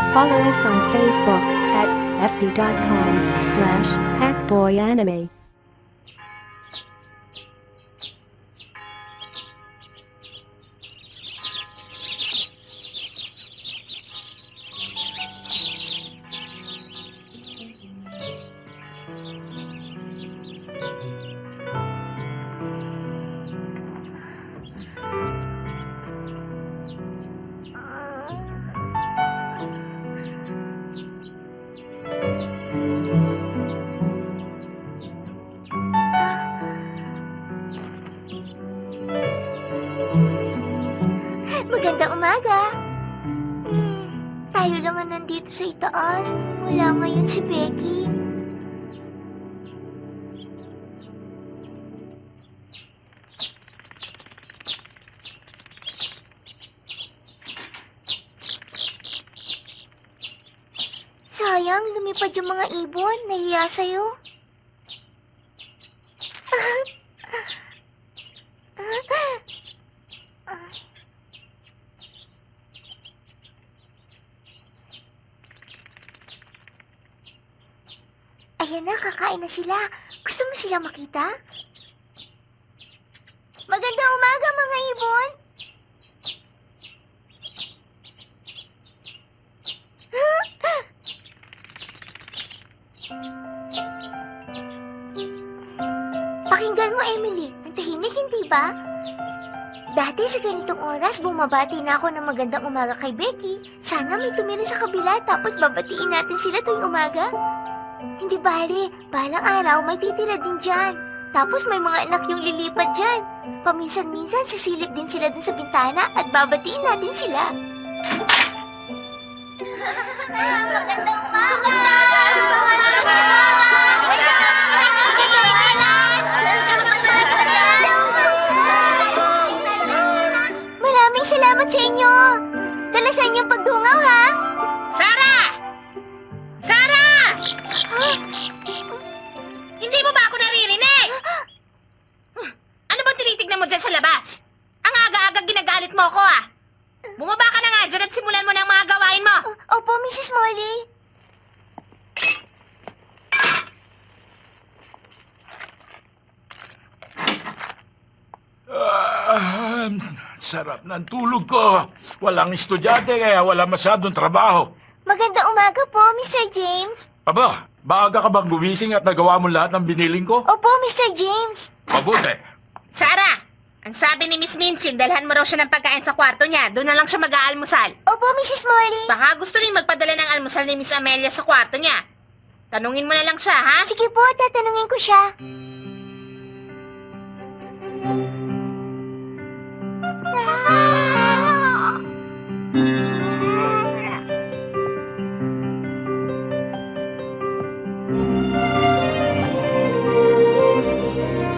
Follow us on Facebook at fb.com/pacboyanime. Magandang umaga. Tayo lang ang nandito sa itaas. Wala ngayon si Becky. Sayang, lumipad yung mga ibon. Nahiya sa'yo. Ayan na, kakain na sila. Gusto mo sila makita? Magandang umaga, mga ibon! Pakinggan mo, Emily. Ang tahimik, hindi ba? Dati sa ganitong oras, bumabati na ako ng magandang umaga kay Becky. Sana may tumira sa kabila tapos babatiin natin sila tuwing umaga. Hindi bali, balang araw may titira din dyan. Tapos may mga anak yung lilipat dyan. Paminsan-minsan sisilip din sila dun sa bintana at babatiin natin sila. Magandang umaga! Maraming salamat sa inyo. Dala sa inyong pagdungaw, ha? Sarah! Sarah! Hindi mo ba ako naririnig? Ano bang tinitignan mo dyan sa labas? Ang aga-aga ginagalit mo ako, ah. Bumaba ka na nga dyan at simulan mo na ang mga gawain mo. Opo, Mrs. Molly. Sarap ng tulog ko. Walang estudyante kaya wala masyadong trabaho. Magandang umaga po, Mr. James. Aba, maaga ka bang gumising at nagawa mo lahat ng biniling ko? Opo, Mr. James. Mabuti. Sarah! Ang sabi ni Miss Minchin, dalhan mo raw siya ng pagkain sa kwarto niya. Doon na lang siya mag-aalmusal. Opo, Mrs. Molly. Baka gusto rin magpadala ng almusal ni Miss Amelia sa kwarto niya. Tanungin mo na lang siya, ha? Sige po, tatanungin ko siya.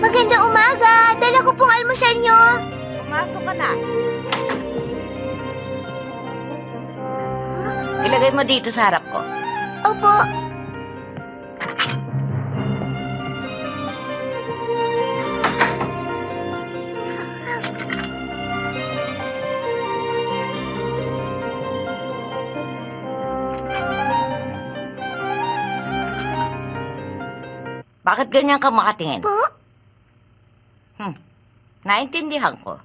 Magandang umaga. Dala ko pong almusal nyo. Pumasok ka na. Ilagay mo dito sa harap ko. Opo. Bakit ganyan ka makatingin? Po? Naintindihan ko.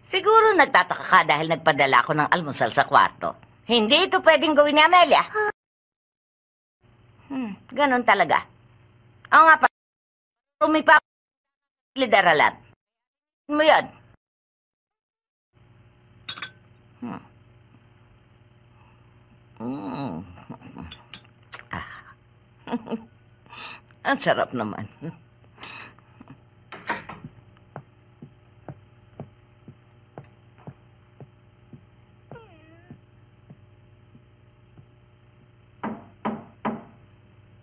Siguro nagtataka ka dahil nagpadala ako ng almusal sa kwarto. Hindi ito pwedeng gawin ni Amelia. Ganon talaga. Oo nga pa. Rumipa lidaralan. Mo yan. Ang sarap naman.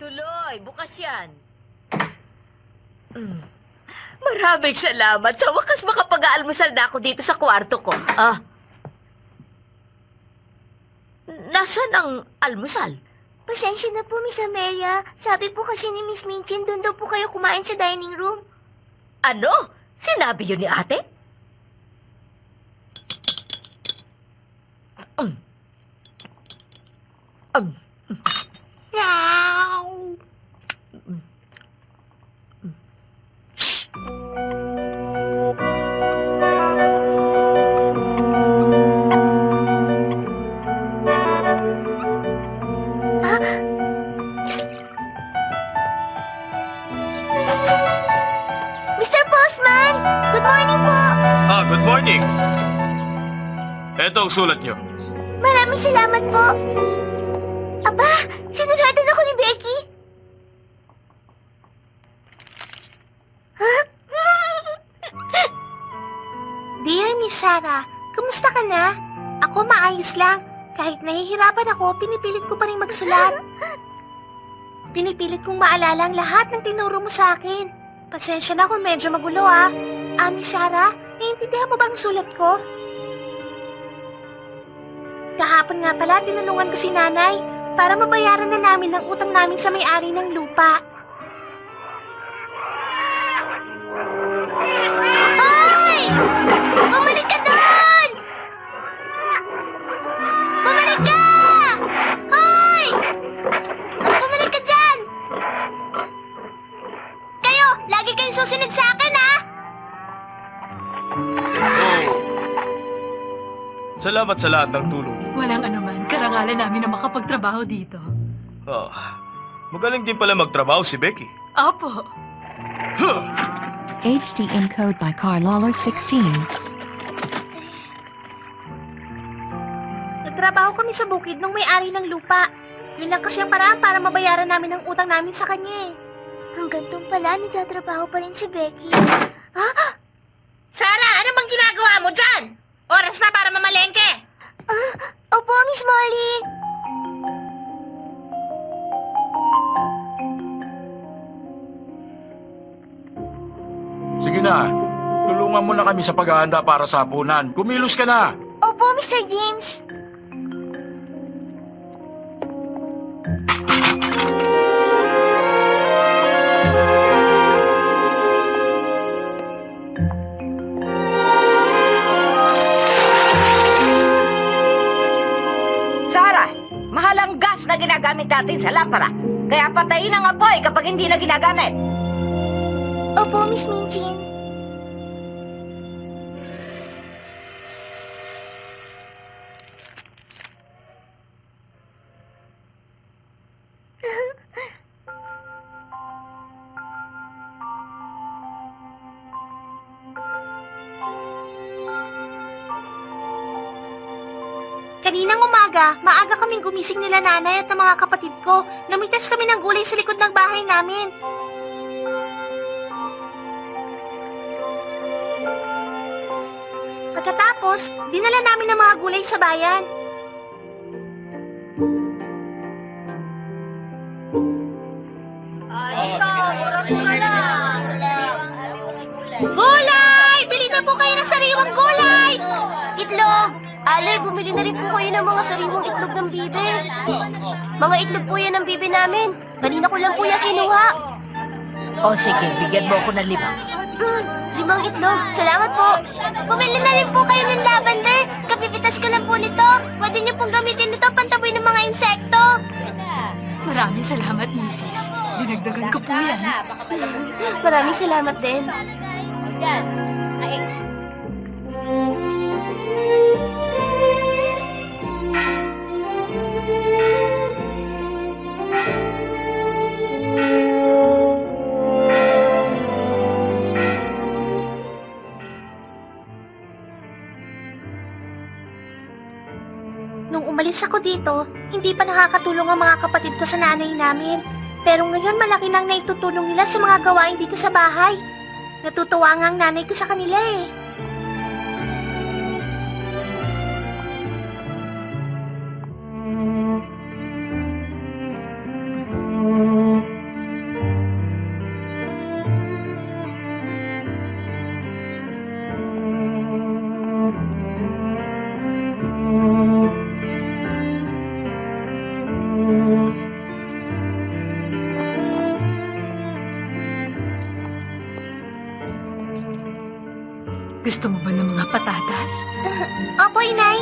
Tuloy, bukas yan. Maraming salamat. Sa wakas makapag-aalmusal na ako dito sa kwarto ko. Nasaan ang almusal? Pasensya na po, Miss Amelia. Sabi po kasi ni Miss Minchin, doon daw po kayo kumain sa dining room. Ano? Sinabi yun ni ate? Mr. Postman! Good morning po! Good morning. Ito ang sulat niyo. Maraming salamat po. Aba, sinulatan ako ni Becky. Huh? Dear Miss Sarah, kumusta ka na? Ako maayos lang. Kahit nahihirapan ako, pinipilit ko pa rin magsulat. Pinipilit kong maalala ang lahat ng tinuro mo sa akin. Pasensya na kung medyo magulo Miss Sarah, naiintindihan mo ba ang sulat ko? Kahapon nga pala, tinulungan ko si nanay para mabayaran na namin ang utang namin sa may-ari ng lupa. Hoy! Bumalik ka doon! Bumalik ka! Hoy! Bumalik ka dyan! Kayo, lagi kayong susunod sa akin, ha? Salamat sa lahat ng tulong. Walang anuman. Karangalan namin na makapagtrabaho dito. Magaling din pala magtrabaho si Becky. Opo. HD encode by Carlolo 16. Nagtrabaho kami sa bukid nung may-ari ng lupa. Yun lang kasi ang paraan para mabayaran namin ang utang namin sa kanya. Hanggang doon pala, nagtatrabaho pa rin si Becky. Sarah, ano bang ginagawa mo dyan? Oras na para mamalengke. Opo, Miss Molly. Sige na, tulungan mo na kami sa paghahanda para sa hapunan. Kumilos ka na! Opo, Mr. James. Sarah, mahal ang gas na ginagamit natin sa lampara. Kaya patayin ang apoy kapag hindi na ginagamit. Opo, Miss Minchin. Kaninang umaga, maaga kaming gumising nila nanay at ng mga kapatid ko. Namitas kami ng gulay sa likod ng bahay namin. Pagkatapos, dinala namin ang mga gulay sa bayan. Gulay! Bili na po kayo ng sariwang gulay! Itlog! Ale, bumili na rin po kayo ng mga sariwang itlog ng bibe. Mga itlog po yan ng bibe namin. Kanina ko lang po yan kinuha. O sige, bigyan mo ako ng 5. 5 itlog. Salamat po. Bumili na rin po kayo ng lavender. Kapipitas ko lang po nito. Pwede niyo pong gamitin ito pantaboy ng mga insekto. Maraming salamat, Mrs. Dinagdagan ko po yan. Maraming salamat din. Nung umalis ako dito, hindi pa nakakatulong ang mga kapatid ko sa nanay namin. Pero ngayon malaki nang naitutulong nila sa mga gawain dito sa bahay. Natutuwa nga ang nanay ko sa kanila eh. Gusto mo ba ng mga patatas? Opo, inay.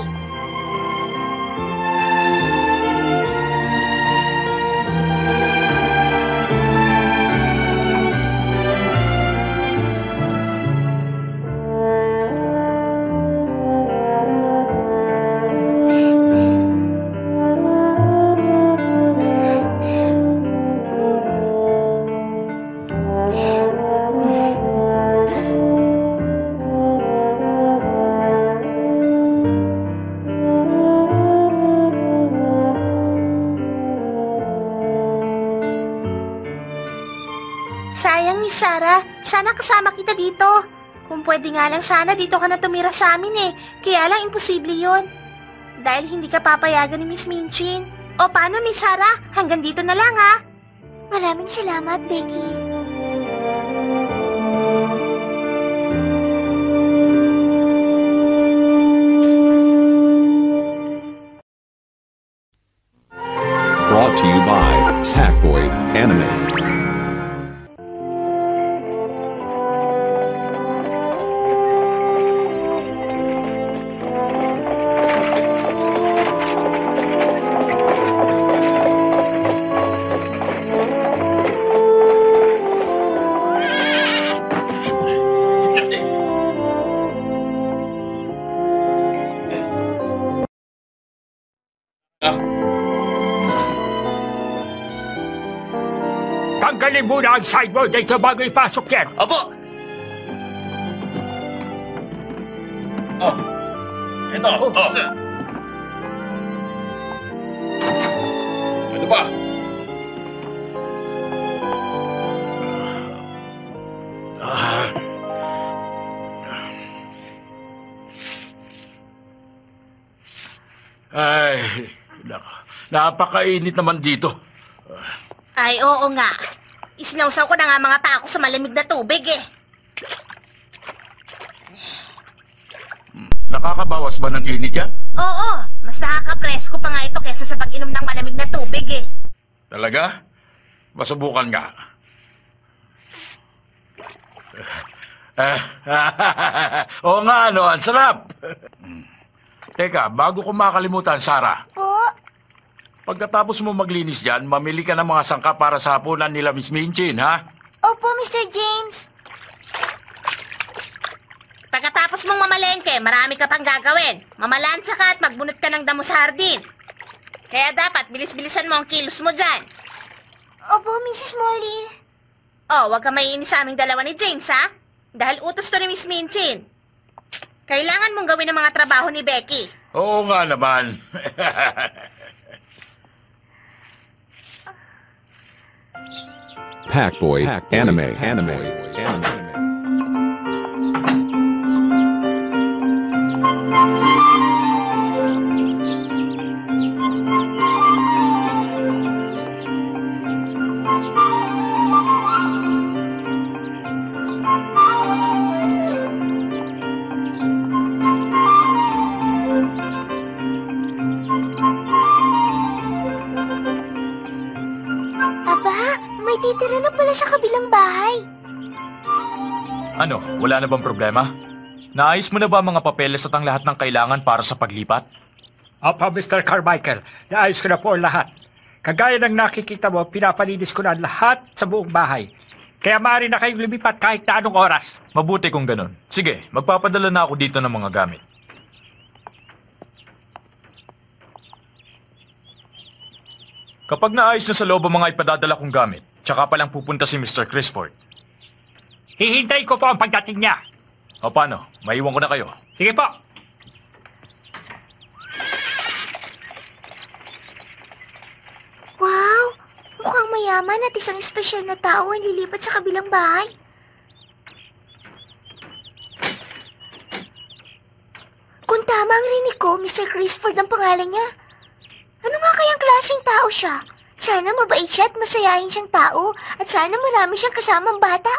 Sarah, sana kasama kita dito. Kung pwede nga lang sana dito ka na tumira sa amin eh. Kaya lang imposible yon. Dahil hindi ka papayagan ni Miss Minchin. O paano, Miss Sarah? Hanggang dito na lang ha. Maraming salamat, Becky. Brought to you by Packboy Anime. Tanggalin muna ang sideboard dito bago ipasok yan. Opo! Oh. Ito. Oh. Ano ba? Ay, napakainit naman dito. Ay, oo nga. Isinawsaw ko na nga mga paa ko sa malamig na tubig eh. Nakakabawas ba ng init yan? Oo, mas nakaka-presko pa nga ito kesa sa pag-inom ng malamig na tubig eh. Talaga? Masubukan nga. Oo nga, ano, ang sarap. Teka, bago ko makalimutan, Sarah. Po? Pagkatapos mo maglinis dyan, mamili ka ng mga sangka para sa hapunan nila Miss Minchin, ha? Opo, Mr. James. Pagkatapos mong mamalengke, marami ka pang gagawin. Mamalansya ka at magbunot ka ng damo sa hardin. Kaya dapat bilis-bilisan mo ang kilos mo dyan. Opo, Mrs. Molly. Oh, wag ka maiinis sa aming dalawa ni James, ha? Dahil utos to ni Miss Minchin. Kailangan mong gawin ang mga trabaho ni Becky. Oo nga naman. Packboy Anime. May titira na pala sa kabilang bahay. Ano, wala na bang problema? Naayos mo na ba mga papeles at ang lahat ng kailangan para sa paglipat? Opo, Mr. Carmichael. Naayos ko na po ang lahat. Kagaya ng nakikita mo, pinapalinis ko na lahat sa buong bahay. Kaya maaari na kayong lumipat kahit na anong oras. Mabuti kung ganun. Sige, magpapadala na ako dito ng mga gamit. Kapag naayos na sa loob ang mga ipadadala kong gamit, tsaka palang pupunta si Mr. Crisford. Hihintay ko po ang pagdating niya. O paano? Maiwan ko na kayo. Sige po. Wow! Mukhang mayaman at isang espesyal na tao ang lilipat sa kabilang bahay. Kung tama ang rinig ko, Mr. Crisford ang pangalan niya. Ano nga kayang klaseng tao siya? Sana mabait siya at masayahin siyang tao at sana marami siyang kasamang bata.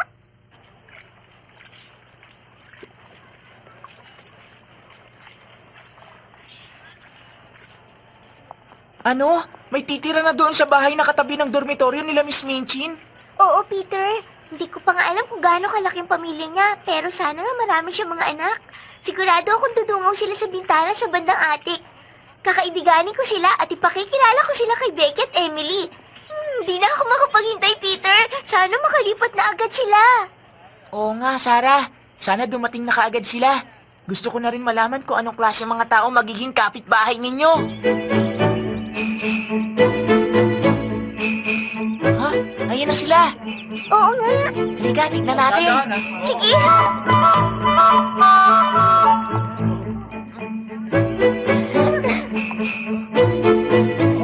Ano? May titira na doon sa bahay na katabi ng dormitoryo nila Miss Minchin? Oo, Peter. Hindi ko pa nga alam kung gaano kalaki ang pamilya niya, pero sana nga marami siyang mga anak. Sigurado akong dudungaw sila sa bintana sa bandang atik. Kakaibiganin ko sila at ipakikilala ko sila kay Becky at Emily. Di na ako makapaghintay, Peter. Sana makalipat na agad sila. Oo nga, Sarah. Sana dumating na kaagad sila. Gusto ko na rin malaman kung anong klase mga tao magiging kapitbahay ninyo. Ha? Ayan na sila. Oo nga. Halika, tignan natin. Sige.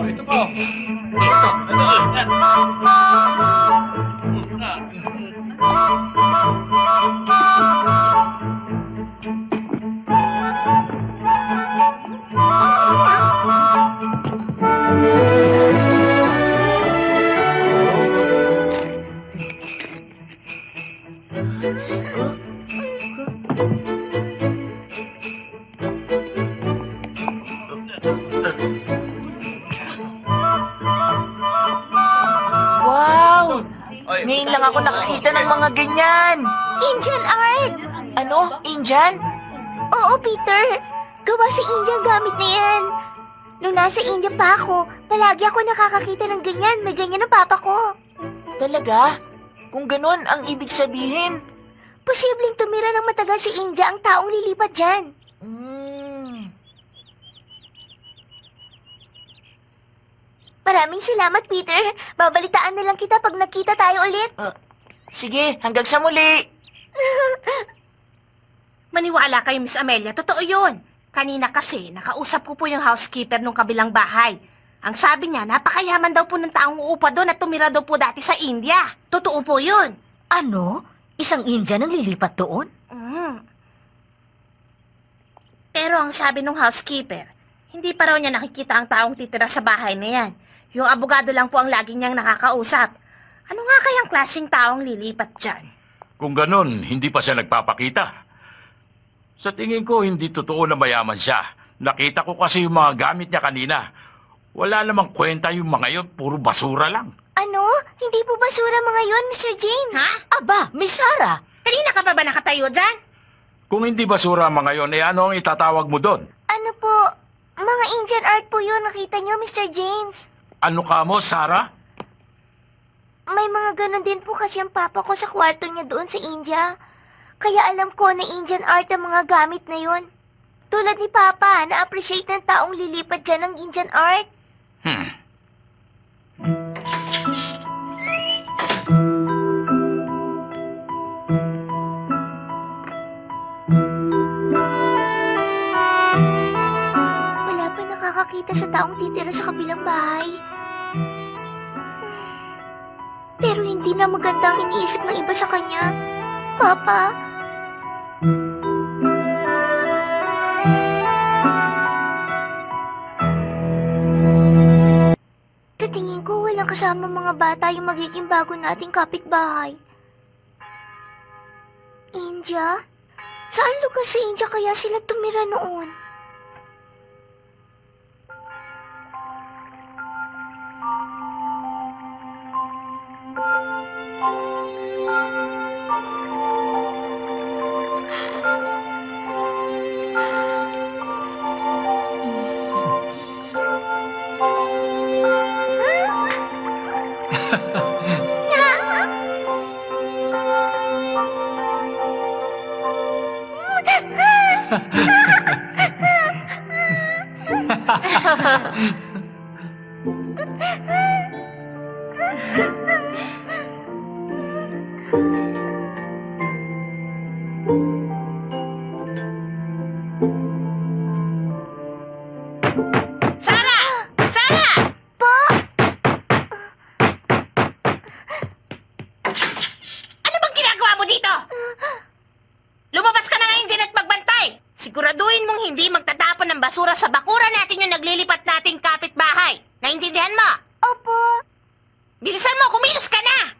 Ito po. Ito. Ngayon lang ako nakakita ng mga ganyan. Indian art! Ano? Indian? Oo, Peter. Gawa sa India ang gamit na yan. Nung nasa India pa ako, palagi ako nakakakita ng ganyan. May ganyan ng papa ko. Talaga? Kung ganun ang ibig sabihin. Posibleng tumira ng matagal si India ang taong lilipat dyan. Maraming salamat, Peter. Babalitaan na lang kita pag nagkita tayo ulit. Sige, hanggang sa muli. Maniwala kayo, Miss Amelia. Totoo yun. Kanina kasi, nakausap ko po yung housekeeper nung kabilang bahay. Ang sabi niya, napakayaman daw po ng taong uupa doon at tumira daw po dati sa India. Totoo po yun. Ano? Isang Indian ang lilipat doon? Pero ang sabi ng housekeeper, hindi pa raw niya nakikita ang taong titira sa bahay na yan. Yung abogado lang po ang laging niyang nakakausap. Ano nga kayang klaseng taong lilipat dyan? Kung ganun, hindi pa siya nagpapakita. Sa tingin ko, hindi totoo na mayaman siya. Nakita ko kasi yung mga gamit niya kanina. Wala namang kwenta yung mga yun, puro basura lang. Ano? Hindi po basura mga yun, Mr. James? Ha? Aba, Miss Sarah! Kanina ka pa ba nakatayo dyan? Kung hindi basura mga yun, ano ang itatawag mo doon? Ano po? Mga Indian art po yun, nakita niyo, Mr. James. Ano ka mo, Sarah? May mga ganon din po kasi ang papa ko sa kwarto niya doon sa India. Kaya alam ko na Indian art ang mga gamit na yun. Tulad ni Papa, na-appreciate ng taong lilipat dyan ng Indian art. Wala pa nakakakita sa taong titira sa kabilang bahay. Pero hindi na maganda ang iniisip ng iba sa kanya. Papa? Sa tingin ko, walang kasama mga bata yung magiging bago nating kapitbahay. India? Saan lugar sa India kaya sila tumira noon? Siguraduhin mong hindi magtatapon ng basura sa bakuran natin yung naglilipat nating kapitbahay. Naintindihan mo? Opo. Bilisan mo, kumilos ka na!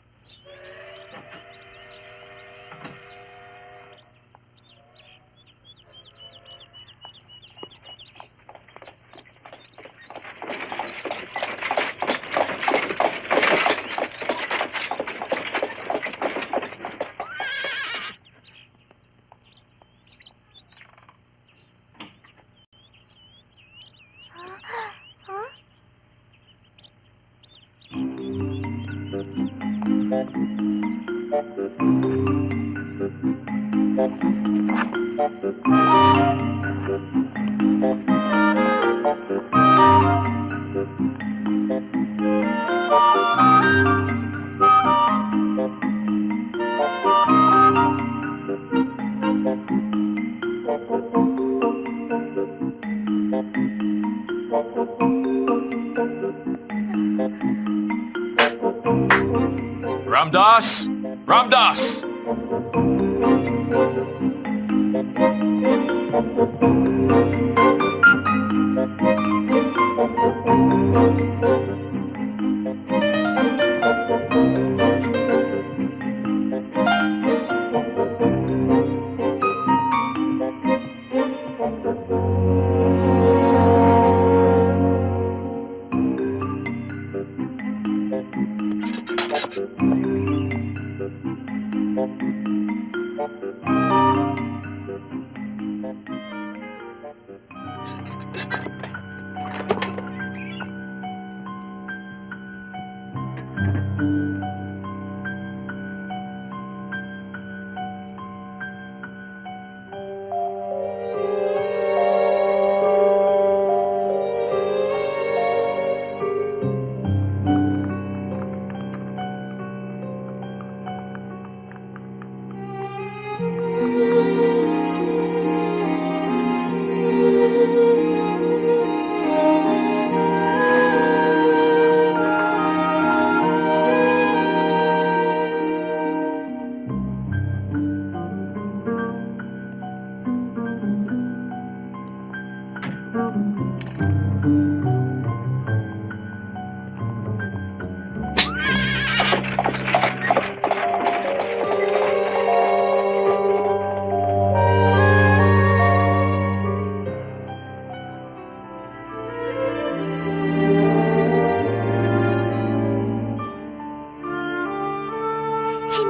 Ramdas! Ramdas!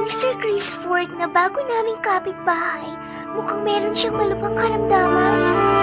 Mr. Chris Ford na bago naming kapitbahay, mukhang meron siyang malubhang karamdaman.